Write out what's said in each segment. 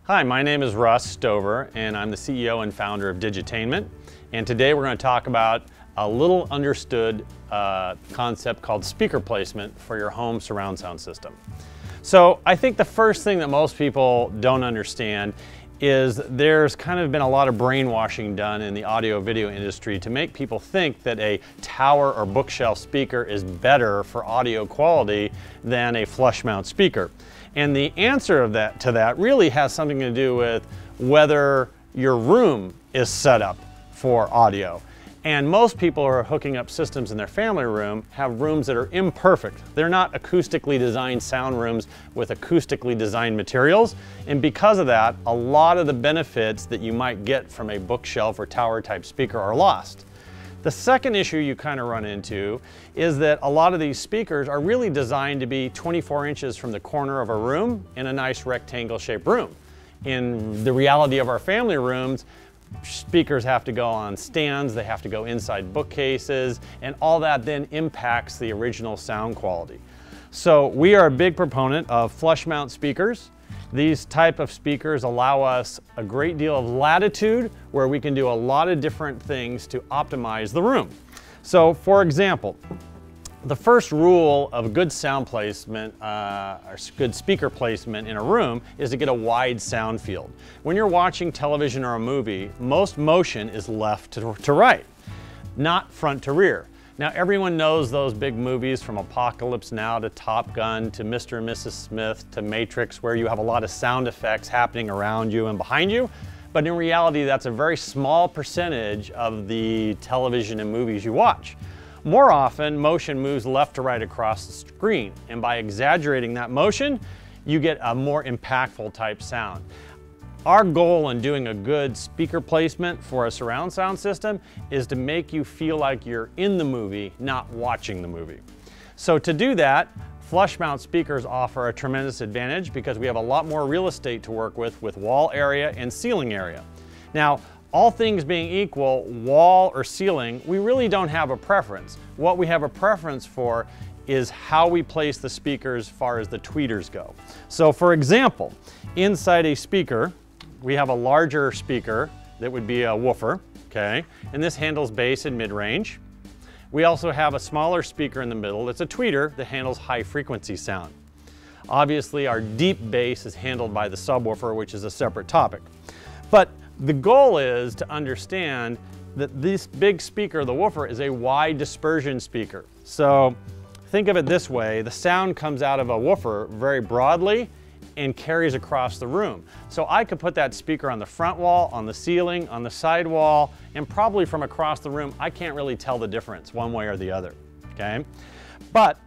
Hi, my name is Russ Stover, and I'm the CEO and founder of Digitainment. And today we're going to talk about a little understood concept called speaker placement for your home surround sound system. So I think the first thing that most people don't understand is there's kind of been a lot of brainwashing done in the audio video industry to make people think that a tower or bookshelf speaker is better for audio quality than a flush mount speaker. And the answer to that really has something to do with whether your room is set up for audio. And most people who are hooking up systems in their family room have rooms that are imperfect. They're not acoustically designed sound rooms with acoustically designed materials. And because of that, a lot of the benefits that you might get from a bookshelf or tower type speaker are lost. The second issue you kind of run into is that a lot of these speakers are really designed to be 24 inches from the corner of a room in a nice rectangle shaped room. In the reality of our family rooms, speakers have to go on stands, they have to go inside bookcases, and all that then impacts the original sound quality. So we are a big proponent of flush mount speakers. These type of speakers allow us a great deal of latitude where we can do a lot of different things to optimize the room. So for example, the first rule of good sound placement, or good speaker placement in a room is to get a wide sound field. When you're watching television or a movie, most motion is left to right, not front to rear. Now everyone knows those big movies from Apocalypse Now to Top Gun to Mr. and Mrs. Smith to Matrix, where you have a lot of sound effects happening around you and behind you. But in reality, that's a very small percentage of the television and movies you watch. More often, motion moves left to right across the screen, and by exaggerating that motion, you get a more impactful type sound. Our goal in doing a good speaker placement for a surround sound system is to make you feel like you're in the movie, not watching the movie. So to do that, flush mount speakers offer a tremendous advantage because we have a lot more real estate to work with wall area and ceiling area. Now, all things being equal, wall or ceiling, we really don't have a preference. What we have a preference for is how we place the speakers as far as the tweeters go. So for example, inside a speaker, we have a larger speaker that would be a woofer, okay? And this handles bass and mid-range. We also have a smaller speaker in the middle that's a tweeter that handles high frequency sound. Obviously, our deep bass is handled by the subwoofer, which is a separate topic. But the goal is to understand that this big speaker, the woofer, is a wide dispersion speaker. So think of it this way, the sound comes out of a woofer very broadly and carries across the room. So I could put that speaker on the front wall, on the ceiling, on the side wall, and probably from across the room, I can't really tell the difference one way or the other, okay? But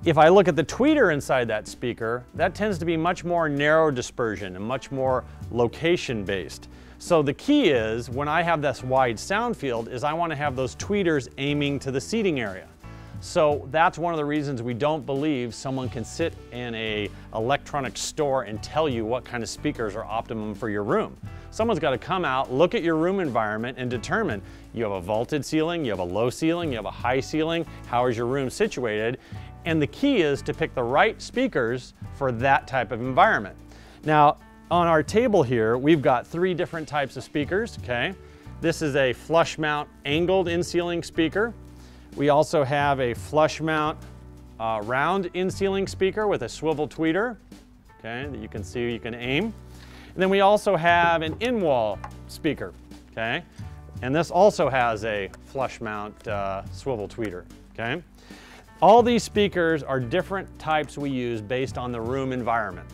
if I look at the tweeter inside that speaker, that tends to be much more narrow dispersion and much more location based. So the key is, when I have this wide sound field, is I want to have those tweeters aiming to the seating area. So that's one of the reasons we don't believe someone can sit in an electronic store and tell you what kind of speakers are optimum for your room. Someone's got to come out, look at your room environment and determine, you have a vaulted ceiling, you have a low ceiling, you have a high ceiling, how is your room situated? And the key is to pick the right speakers for that type of environment. Now, on our table here, we've got 3 different types of speakers, okay? This is a flush mount angled in-ceiling speaker. We also have a flush mount round in-ceiling speaker with a swivel tweeter, okay, that you can see you can aim. And then we also have an in-wall speaker, okay? And this also has a flush mount swivel tweeter, okay? All these speakers are different types we use based on the room environment.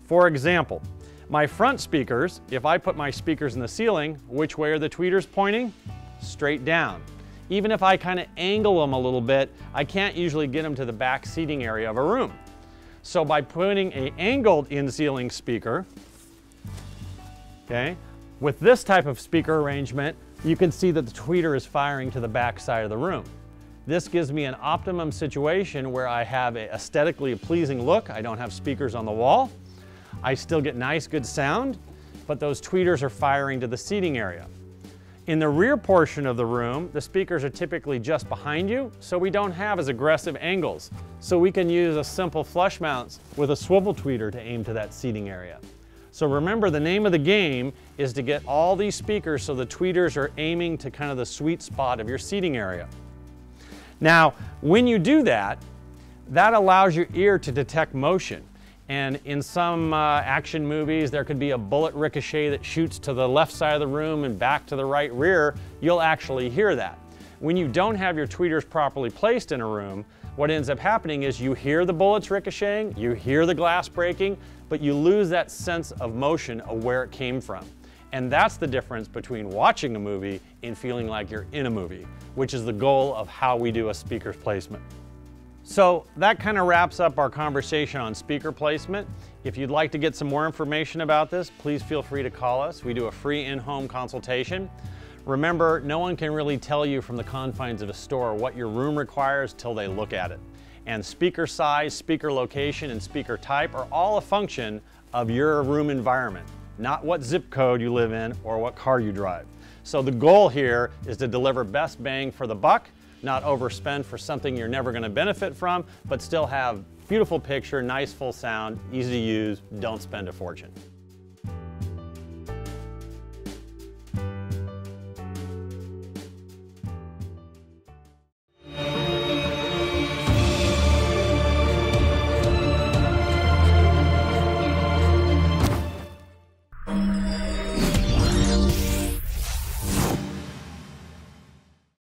For example, my front speakers, if I put my speakers in the ceiling, which way are the tweeters pointing? Straight down. Even if I kind of angle them a little bit, I can't usually get them to the back seating area of a room. So by putting an angled in-ceiling speaker, okay, with this type of speaker arrangement, you can see that the tweeter is firing to the back side of the room. This gives me an optimum situation where I have an aesthetically pleasing look. I don't have speakers on the wall. I still get nice, good sound, but those tweeters are firing to the seating area. In the rear portion of the room, the speakers are typically just behind you, so we don't have as aggressive angles. So we can use a simple flush mount with a swivel tweeter to aim to that seating area. So remember, the name of the game is to get all these speakers so the tweeters are aiming to kind of the sweet spot of your seating area. Now, when you do that, that allows your ear to detect motion. And in some action movies, there could be a bullet ricochet that shoots to the left side of the room and back to the right rear. You'll actually hear that. When you don't have your tweeters properly placed in a room, what ends up happening is you hear the bullets ricocheting, you hear the glass breaking, but you lose that sense of motion of where it came from. And that's the difference between watching a movie and feeling like you're in a movie, which is the goal of how we do a speaker placement. So that kind of wraps up our conversation on speaker placement. If you'd like to get some more information about this, please feel free to call us. We do a free in-home consultation. Remember, no one can really tell you from the confines of a store what your room requires till they look at it. And speaker size, speaker location, and speaker type are all a function of your room environment, not what zip code you live in or what car you drive. So the goal here is to deliver best bang for the buck, not overspend for something you're never going to benefit from, but still have beautiful picture, nice full sound, easy to use, don't spend a fortune.